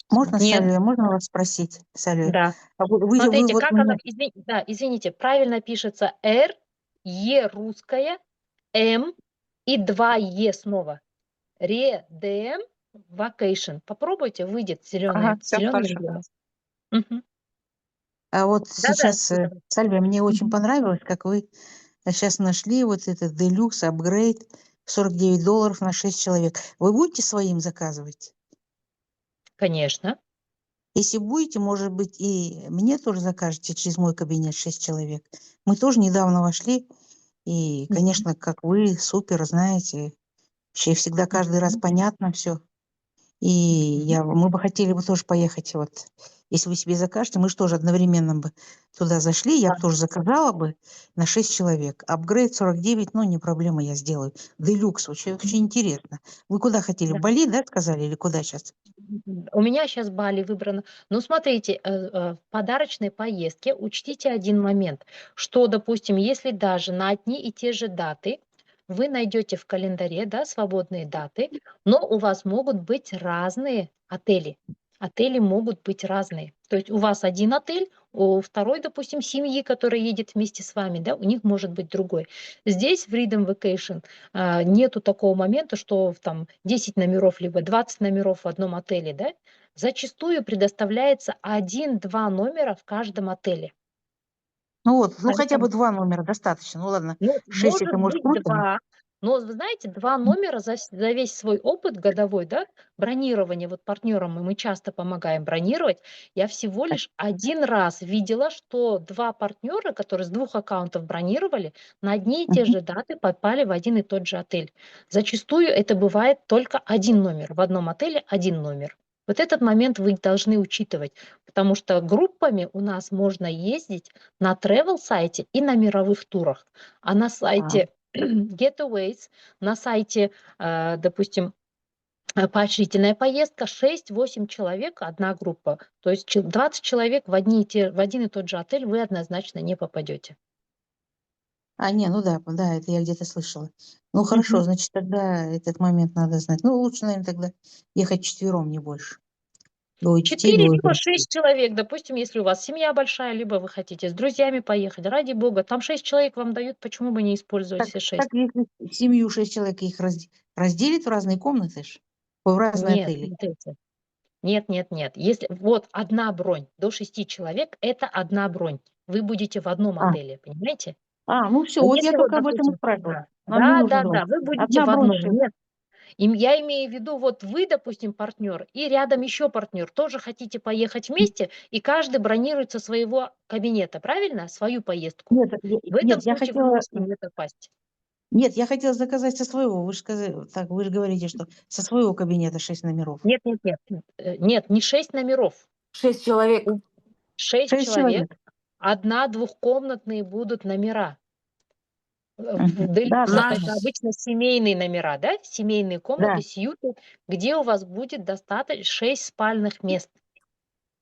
можно, Нет. Сальвия, можно вас спросить, Сальвия? Да. А вы Смотрите, вот как она, мне... извините, правильно пишется R, Е русская, М и 2 Е снова. Redeem Vacation. Попробуйте, выйдет Ага, все зеленый хорошо. эмблема. А вот Да-да. сейчас, Сальвия, мне очень понравилось, как вы сейчас нашли вот этот Deluxe апгрейд $49 на 6 человек. Вы будете своим заказывать? Конечно. Если будете, может быть, и мне тоже закажете через мой кабинет 6 человек. Мы тоже недавно вошли, и, конечно, как вы, супер, знаете, вообще всегда каждый раз понятно все. И мы бы хотели бы тоже поехать, вот, если вы себе закажете, мы же тоже одновременно бы туда зашли, я бы тоже заказала бы на 6 человек. Апгрейд 49, ну, не проблема, я сделаю. Делюкс, очень интересно. Вы куда хотели? Да. Бали, да, сказали, или куда сейчас? У меня сейчас Бали выбрано. Но смотрите, в подарочной поездке учтите один момент, что, допустим, если даже на одни и те же даты вы найдете в календаре, да, свободные даты, но у вас могут быть разные отели. Отели могут быть разные. То есть у вас один отель, у второй, допустим, семьи, которая едет вместе с вами, да, у них может быть другой. Здесь в Freedom Vacation нету такого момента, что там 10 номеров, либо 20 номеров в одном отеле, да, зачастую предоставляется 1-2 номера в каждом отеле. Ну вот, ну хотя бы Поэтому, 2 номера достаточно. Ну ладно, ну, 6 может это может быть круто. 2, но вы знаете, 2 номера за весь свой опыт годовой, да, бронирования, вот партнерам мы часто помогаем бронировать, я всего лишь 1 раз видела, что 2 партнера, которые с 2 аккаунтов бронировали, на одни и те же даты попали в один и тот же отель. Зачастую это бывает только 1 номер. В одном отеле 1 номер. Вот этот момент вы должны учитывать, потому что группами у нас можно ездить на travel-сайте и на мировых турах. А на сайте Getaways, на сайте, допустим, поощрительная поездка, 6-8 человек, одна группа. То есть 20 человек в один и тот же отель вы однозначно не попадете. Не, ну да, да, это я где-то слышала. Ну хорошо, значит, тогда этот момент надо знать. Ну, лучше, наверное, тогда ехать четвером, не больше. Двое детей, 4 двое либо взрослых. 6 человек, допустим, если у вас семья большая, либо вы хотите с друзьями поехать, ради бога, там 6 человек вам дают, почему бы не использовать все 6? Так, если семью 6 человек их разделить в разные комнаты, в разные Нет, отели. смотрите. Нет. Если вот одна бронь до 6 человек, это одна бронь. Вы будете в одном А, отеле, понимаете? ну все, А вот я если вот, только об этом допустим, спрашивала. да, Нам не нужно два. вы будете Одна в бронь одном. 6. Нет. Я имею в виду, вот вы, допустим, партнер, и рядом еще партнер, тоже хотите поехать вместе, и каждый бронирует со своего кабинета, правильно? Свою поездку. Нет, В этом нет, я случае вы хотела, можете не попасть. нет, я хотела заказать со своего. Вы же сказали, так, вы же говорите, что со своего кабинета 6 номеров. Нет, нет, нет. Нет, не 6 номеров. 6 человек. 6 6 человек, человек. 1 двухкомнатные будут номера. В Мгм. Да, делюксах да, это да. обычно семейные номера, да? Семейные комнаты, Да. сьюты, где у вас будет достаточно 6 спальных мест.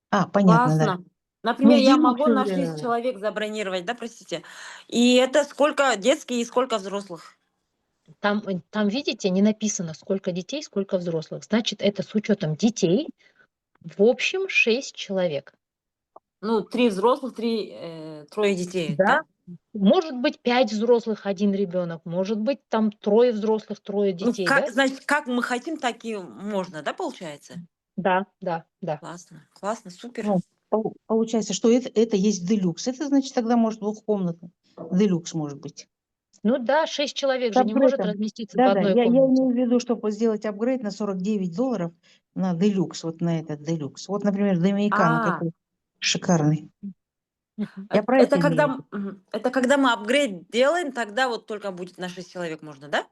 А, понятно, да. Классно. Ну, Например, в я могу делюксе, на 6 человек забронировать, да, простите. И это сколько детских и сколько взрослых? Там, видите, не написано, сколько детей, сколько взрослых. Значит, это с учетом детей. В общем, 6 человек. Ну, 3 взрослых, 3 детей, Да. да? Может быть, 5 взрослых, 1 ребенок. Может быть, там 3 взрослых, 3 Ну, детей, да? значит, как мы хотим, так и можно, да, получается? Да, да, да. Классно, классно, супер. Ну, получается, что это есть делюкс. Это значит тогда может двухкомнатный. Делюкс может быть. Ну да, 6 человек С же не может апгрейдом. разместиться в Да-да, одной я комнате. имею в виду, чтобы сделать апгрейд на $49 на делюкс, вот на этот делюкс. Вот, например, Доминикана А, какой шикарный. Мгм. Я про это имею в виду. это когда мы апгрейд делаем, тогда вот только будет на 6 человек можно, да?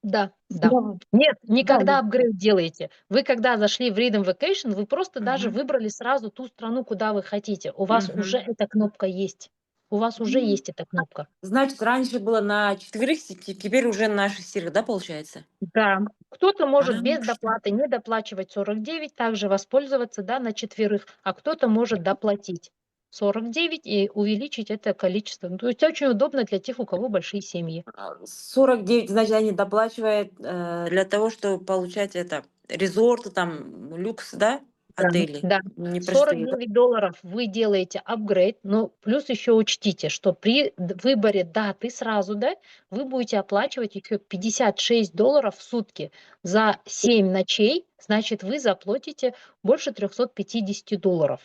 Да, да. Я вот- Нет, не да, когда апгрейд делаете. Вы когда зашли в Freedom Vacation, вы просто даже Мгм. выбрали сразу ту страну, куда вы хотите. У вас Мгм. уже эта кнопка есть. У вас уже есть эта кнопка. Значит, раньше было на 4, теперь уже на 6, да, получается? Да. Кто-то может А, без доплаты не доплачивать 49, также воспользоваться, да, на 4, а кто-то может доплатить 49 и увеличить это количество. Ну, то есть очень удобно для тех, у кого большие семьи. 49, значит, они доплачивают для того, чтобы получать это резорты, там, люкс, да, Да, отели. да. Не простые, да? $49 вы делаете апгрейд, но плюс еще учтите, что при выборе даты сразу, да, вы будете оплачивать еще $56 в сутки за 7 ночей, значит, вы заплатите больше $350.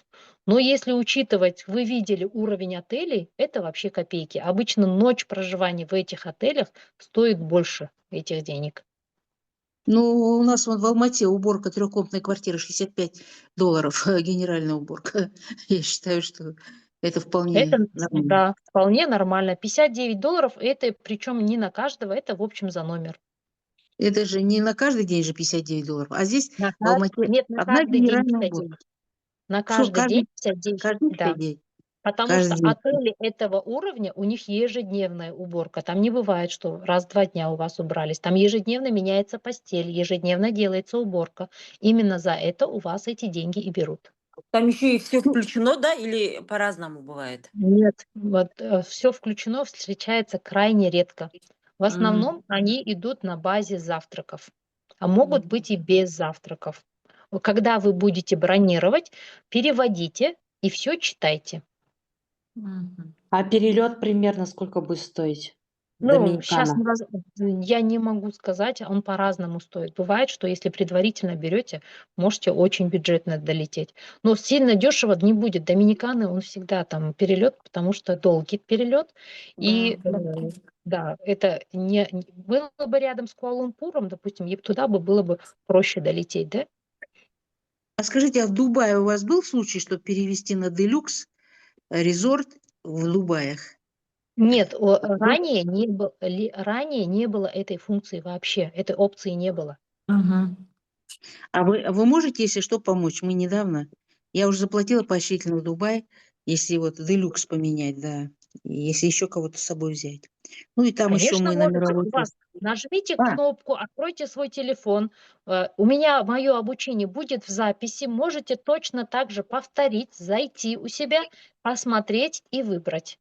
Но если учитывать, вы видели уровень отелей, это вообще копейки. Обычно ночь проживания в этих отелях стоит больше этих денег. Ну, у нас вот в Алмате уборка трехкомнатной квартиры $65, генеральная уборка. Я считаю, что это вполне Это, нормально. да, вполне нормально. $59, это причем не на каждого, это в общем за номер. Это же не на каждый день же $59, а здесь в Алмате Нет, на одна каждый день генеральная 59. уборка. На Что, каждый день 59, каждый да. 59? Потому что Каждый день. отели этого уровня, у них ежедневная уборка. Там не бывает, что раз в 2 дня у вас убрались. Там ежедневно меняется постель, ежедневно делается уборка. Именно за это у вас эти деньги и берут. Там еще и все включено, да, или по-разному бывает? Нет, вот все включено встречается крайне редко. В основном они идут на базе завтраков, а могут быть и без завтраков. Когда вы будете бронировать, переводите и все читайте. Мгм. А перелет примерно сколько будет стоить? Ну, сейчас Доминикана. я не могу сказать, он по-разному стоит. Бывает, что если предварительно берете, можете очень бюджетно долететь. Но сильно дешево не будет. Доминиканы, он всегда там перелет, потому что долгий перелет. И Да. да, это было бы рядом с Куала-Лумпуром, допустим, туда было бы проще долететь, да? А скажите, а в Дубае у вас был случай, что перевести на делюкс резорт в Дубаях? Нет, Был? ранее не было этой функции вообще, этой опции не было. Мгм. А вы можете, если что, помочь? Мы недавно, я уже заплатила поощрительно в Дубай, если вот делюкс поменять, да, и если еще кого-то с собой взять. Ну и там еще Конечно, мы на можете. мировой У тур. вас нажмите А, кнопку, откройте свой телефон. У меня мое обучение будет в записи. Можете точно так же повторить, зайти у себя, посмотреть и выбрать.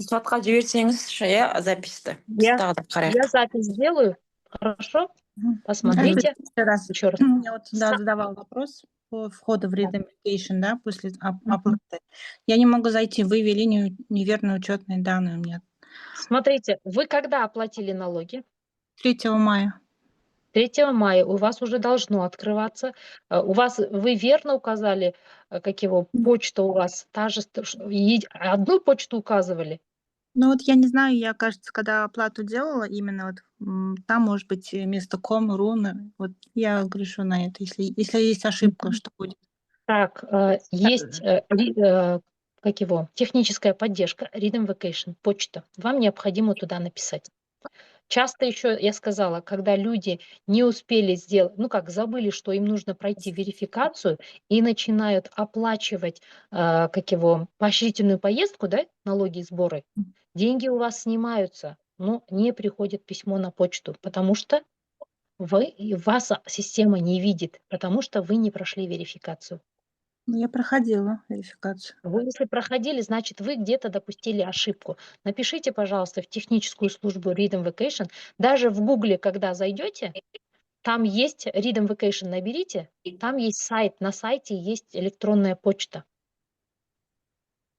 Сұхбатқа жіберсеңіз иә записьті біз Я, тағы да я қарайық. запись сделаю. Хорошо? Мгм. Посмотрите Еще раз. еще раз. Я вот всегда задавал вопрос по входу в Redemption, да, после оплаты. Я не могу зайти, вы ввели неверные учетные данные у меня. Смотрите, вы когда оплатили налоги? 3 мая. 3 мая у вас уже должно открываться. Вы верно указали, как его почта у вас та же, одну почту указывали? Ну вот я не знаю, я, кажется, когда оплату делала, именно вот там может быть вместо ком, рун. Вот я грешу на это. Если есть ошибка, что будет? Так, есть как его, техническая поддержка, Rhythm Vacation, почта. Вам необходимо туда написать. Часто еще, я сказала, когда люди не успели сделать, ну как, забыли, что им нужно пройти верификацию и начинают оплачивать, как его, поощрительную поездку, да, налоги и сборы, деньги у вас снимаются, но не приходит письмо на почту, потому что вас система не видит, потому что вы не прошли верификацию. Ну, я проходила верификацию. Вы если проходили, значит, вы где-то допустили ошибку. Напишите, пожалуйста, в техническую службу Rhythm Vacation. Даже в Гугле, когда зайдете, там есть Rhythm Vacation, наберите, там есть сайт, на сайте есть электронная почта.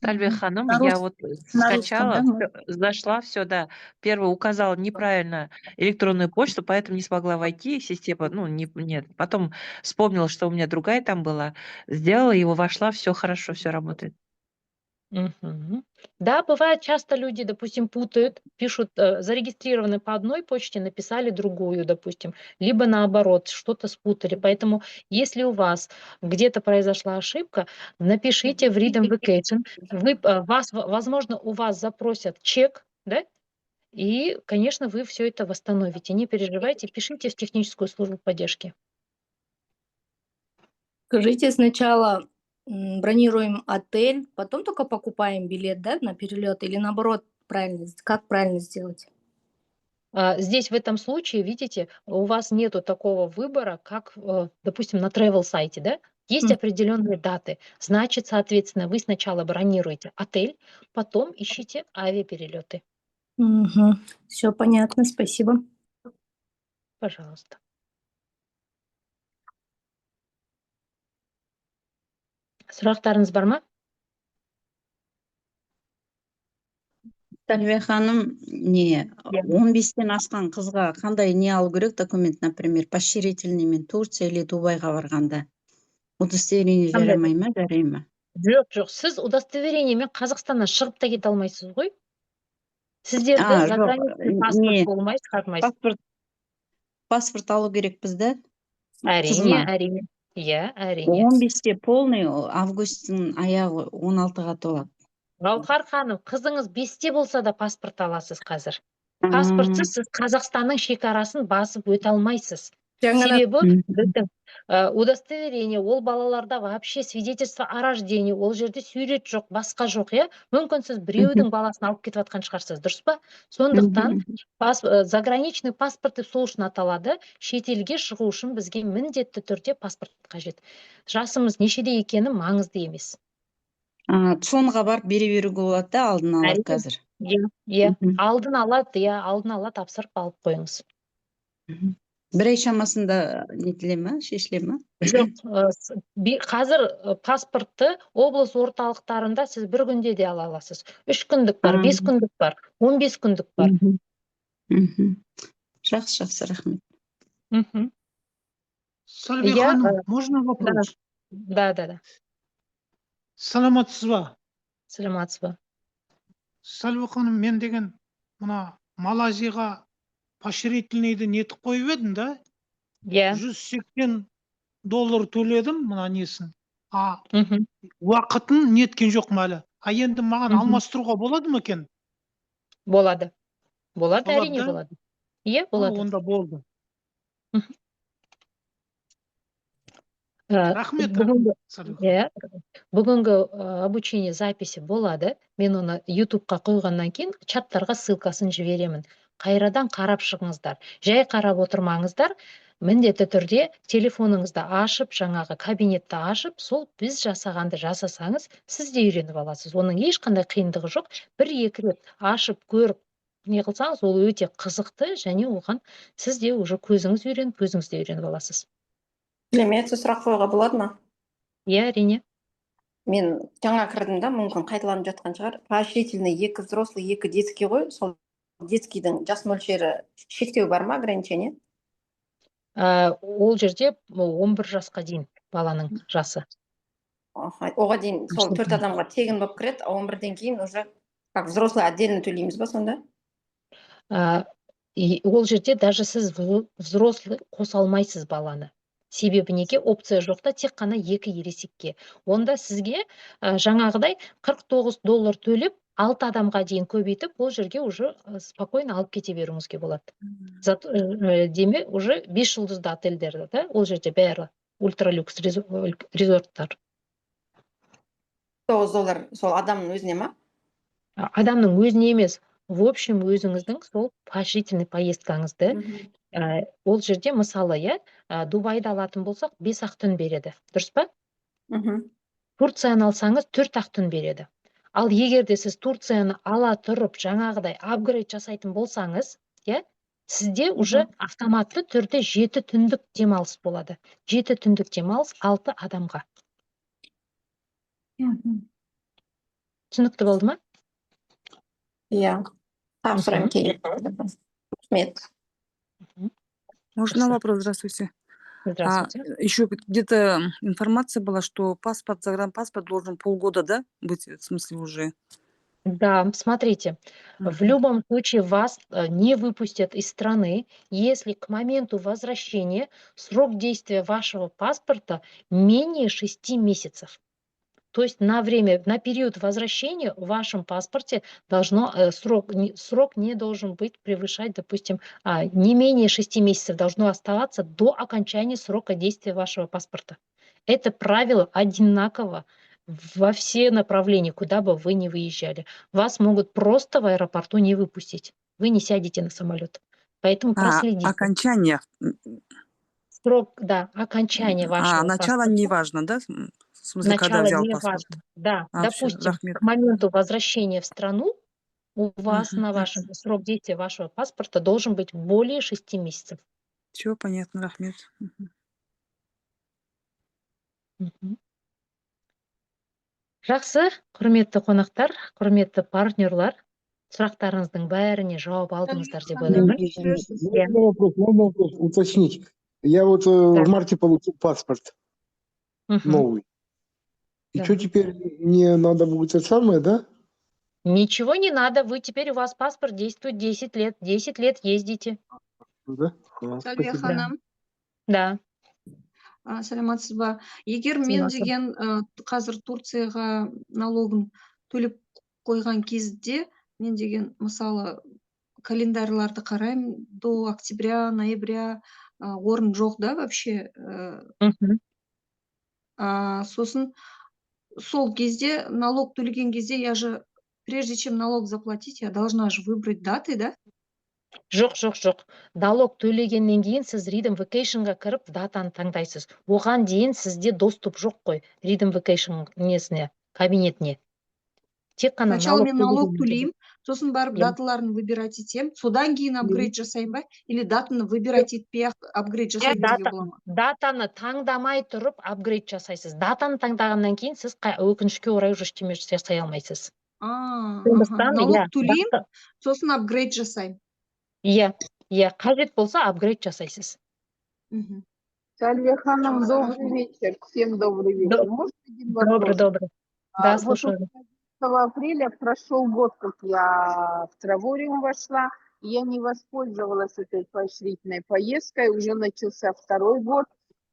Сальвия Мгм. Ханым, На я рус- вот на русском, скачала, да? зашла, все, да. Первое указала неправильно электронную почту, поэтому не смогла войти, система, ну, нет. Потом вспомнила, что у меня другая там была, сделала его, вошла, все хорошо, все работает. Мгм. Да, бывает, часто люди, допустим, путают, пишут, зарегистрированы по одной почте, написали другую, допустим, либо наоборот, что-то спутали. Поэтому, если у вас где-то произошла ошибка, напишите в Rhythm Vacation. Возможно, у вас запросят чек, да, и, конечно, вы все это восстановите. Не переживайте, пишите в техническую службу поддержки. Скажите, сначала бронируем отель, потом только покупаем билет, да, на перелет, или наоборот, как правильно сделать? Здесь в этом случае, видите, у вас нету такого выбора, как, допустим, на travel сайте, да? Есть М. определенные даты. Значит, соответственно, вы сначала бронируете отель, потом ищите авиаперелеты. Все понятно, спасибо. Пожалуйста. Сұрақтарыңыз бар ма? Сальвия ханым, не, Иә. 15-тен асқан қызға қандай не алу керек документ, например, поощрительный мен Турция или Дубайға барғанда? Удостоверение Қандай? жарамай ма, жарай ма? Жоқ, сіз удостоверениемен Қазақстаннан шығып та кете алмайсыз ғой. Сіздерді Жоқ, заграничный паспорт не, болмай шығармайсыз. паспорт алу керекпіз да? Әрине, Қызыма. Иә, әрине. 15-те полный, августтың аяғы 16-ға толады. Гаухар ханым, қызыңыз 5-те болса да паспорт аласыз қазір. Паспортсыз сіз Қазақстанның шекарасын басып өте алмайсыз. Себебі біздің удостоверение, ол балаларда вообще свидетельство о рождении, ол жерде сурет жоқ, басқа жоқ, иә? Мүмкін сіз біреудің баласын алып кетіп жатқан шығарсыз, дұрыс па? Сондықтан заграничный паспорт сол үшін аталады. Шетелге шығу үшін бізге міндетті түрде паспорт қажет. Жасымыз нешеде екені маңызды емес. Сонға барып бере беруге болады да, алдын ала қазір. Иә, алдын ала тапсырып алып қойыңыз. Бір ай шамасында нетіле ма, шешіле ма? Жоқ, қазір паспортты облыс орталықтарында сіз бір күнде де ала аласыз. 3 күндік бар, 5 күндік бар, 15 күндік бар. Жақсы, рахмет. Сальвия ханым, можно вопрос? Да. Саламатсыз ба? Саламатсыз ба? Сальвия ханым, мен деген мына Малайзияға поощрительныйды нетіп қойып едім да? Иә. $180 төледім мына несін. Уақытын неткен жоқ әлі. Енді маған алмастыруға болады ма екен? Болады, әрине болады. Иә, болады. Онда болды. Рахмет. Бүгінгі обучение записи болады. Мен оны YouTube-қа қойғаннан кейін чаттарға ссылкасын жіберемін. Қайрадан қарап шығыңыздар. Жай қарап отырмаңыздар. Міндетті түрде телефоныңызды ашып, жаңағы кабинетті ашып, сол біз жасағанды жасасаңыз, сіз де үйреніп аласыз. Оның ешқандай қиындығы жоқ. 1-2 рет ашып, көріп, не қылсаңыз, ол өте қызықты, және оған сіз де уже көзіңіз де үйреніп аласыз. Мен сұрақ қоюға болады ма? Иә, әрине. Мен жаңа кірдім да, мүмкін қайталанып жатқан шығар. Поощрительный 2 взрослый, 2 детский ғой. Сол детскийдің жас мөлшері шектеу бар ма, ограничение? Ол жерде 11 жасқа дейін баланың жасы. Оға дейін сол 4 адамға тегін болып кіреді, 11-ден кейін уже Как взрослый отдельно төлейміз ба сонда? И ол жерде даже сіз взрослый қоса алмайсыз баланы. Себебі неге? Опция жоқ та тек қана 2 ересекке. Онда сізге жаңағыдай $49 төлеп, 6 адамға дейін көбейтіп, ол жерге уже спокойно алып кете беруіңізге болады. Деме, уже 5 жұлдызды отельдерді, да? Ол жерде бәрі ультралюкс резорттар. $9 сол адамның өзіне ма? Адамның өзіне емес, в общем, өзіңіздің сол поощрительный поездкаңызды, ол жерде мысалы, Дубайды алатын болсақ, 5 түн береді. Дұрыс па? Турцияны алсаңыз 4 түн береді. Ал егерде сіз Турцияны ала тұрып, жаңағыдай апгрейд жасайтын болсаңыз, сізде уже автоматты түрде 7 түндік демалыс болады. 7 түндік демалыс 6 адамға. Түсінікті болды ма? Иә. Тапсырайын кейін. Рахмет. Можно вопрос? Здравствуйте. Здравствуйте. Еще где-то информация была, что паспорт, загранпаспорт должен полгода, да, быть, в смысле уже? Да, смотрите, в любом случае вас не выпустят из страны, если к моменту возвращения срок действия вашего паспорта менее 6 месяцев. То есть на период возвращения в вашем паспорте срок не должен быть превышать, допустим, не менее 6 месяцев должно оставаться до окончания срока действия вашего паспорта. Это правило одинаково во все направления, куда бы вы ни выезжали. Вас могут просто в аэропорту не выпустить. Вы не сядете на самолет. Поэтому проследите. Окончание. Срок, да, окончание вашего начало паспорта. не важно, да? В смысле, когда Начало взял не паспорт? важно. Да, Всё, допустим, рахмет. к моменту возвращения в страну у вас на вашем срок действия вашего паспорта должен быть более 6 месяцев. Все понятно, рахмет. Жақсы, құрметті қонақтар, құрметті партнерлар, сұрақтарыңыздың бәріне жауап алдыңыздар деп ойлаймын. Можно вопрос уточнить? Я вот в марте получил паспорт новый. И что теперь мне надо будет это самое, да? Ничего не надо, у вас паспорт действует 10 лет. 10 лет ездите. Да? Сәлия ханым, Да. саламатсыз ба? Егер мен деген қазір Турцияға налогын төлеп қойған кезде, мен деген мысалы календарьларды қараймын, до октября, ноября орын жоқ, да, вообще? Сосын сол кезде налог төлеген кезде, я же, прежде чем налог заплатить, я должна же выбрать даты, да? Жоқ. Налог төлегеннен кейін сіз Freedom Vacationға кіріп датаны таңдайсыз. Оған дейін сізде доступ жоқ қой, Freedom Vacation кабинетіне. Тек қана Сначала мен налог төлеймін, сосын барып даталарын выбирать етем, содан кейін апгрейд жасайын ба? Или датаны выбирать етпей-ақ апгрейд жасайтынызға бола ма? Датаны таңдамай тұрып апгрейд жасайсыз. Датаны таңдағаннан кейін сіз өкінішке орай уже ештеме жасай алмайсыз. Налог төлеймін, сосын апгрейд жасаймын. Иә, қажет болса апгрейд жасайсыз. Сальвия ханым, добрый вечер. Всем добрый вечер. Может, один вопрос? Добрый. Да, Вот слушаю. 15 апреля прошел год, как я в Травориум вошла. Я не воспользовалась этой поощрительной поездкой. Уже начался второй год.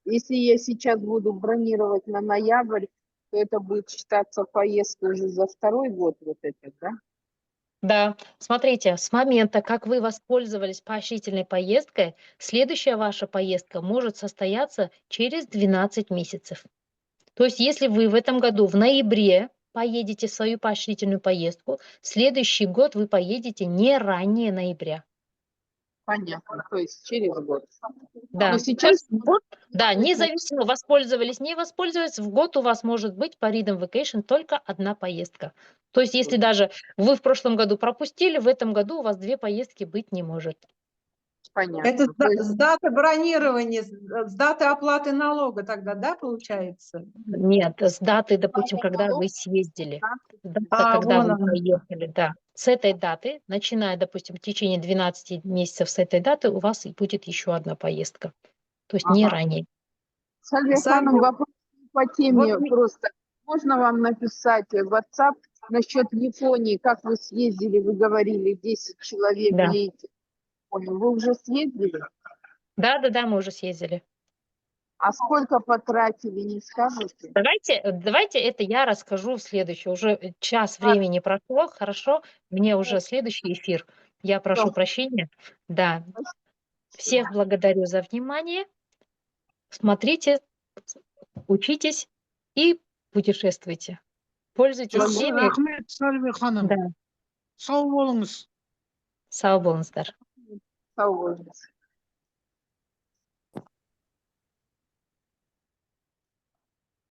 Если я сейчас буду бронировать на ноябрь, то это будет считаться поездкой уже за второй год вот этот, да? Да, смотрите, с момента, как вы воспользовались поощрительной поездкой, следующая ваша поездка может состояться через 12 месяцев. То есть, если вы в этом году в ноябре поедете в свою поощрительную поездку, следующий год вы поедете не ранее ноября. Понятно, то есть через год. Да, Но сейчас независимо, воспользовались, не воспользовались, в год у вас может быть по Freedom Vacation только одна поездка. То есть, если даже вы в прошлом году пропустили, в этом году у вас 2 поездки быть не может. Понятно. Это с даты бронирования, с даты оплаты налога тогда, да, получается? Нет, с даты, допустим, когда вы съездили. Когда вы поехали, да. С этой даты, начиная, допустим, в течение 12 месяцев с этой даты, у вас будет еще одна поездка. То есть не ранее. Сальвия ханым, вопрос по теме просто. Можно вам написать в WhatsApp насчет Японии, как вы съездили, вы говорили, 10 человек Да. едете. Вы уже съездили? Да, мы уже съездили. А сколько потратили, не скажете? Давайте это я расскажу в следующий. Уже час времени прошло, хорошо? Мне уже следующий эфир. Я прошу прощения. Да. Всех благодарю за внимание. Смотрите, учитесь и путешествуйте. Пользуйтесь Жақсы, всеми. рахмет, Сәлімбек ханым. Да. Сау болыңыз. Сау болыңыздар. Сау болыңыз.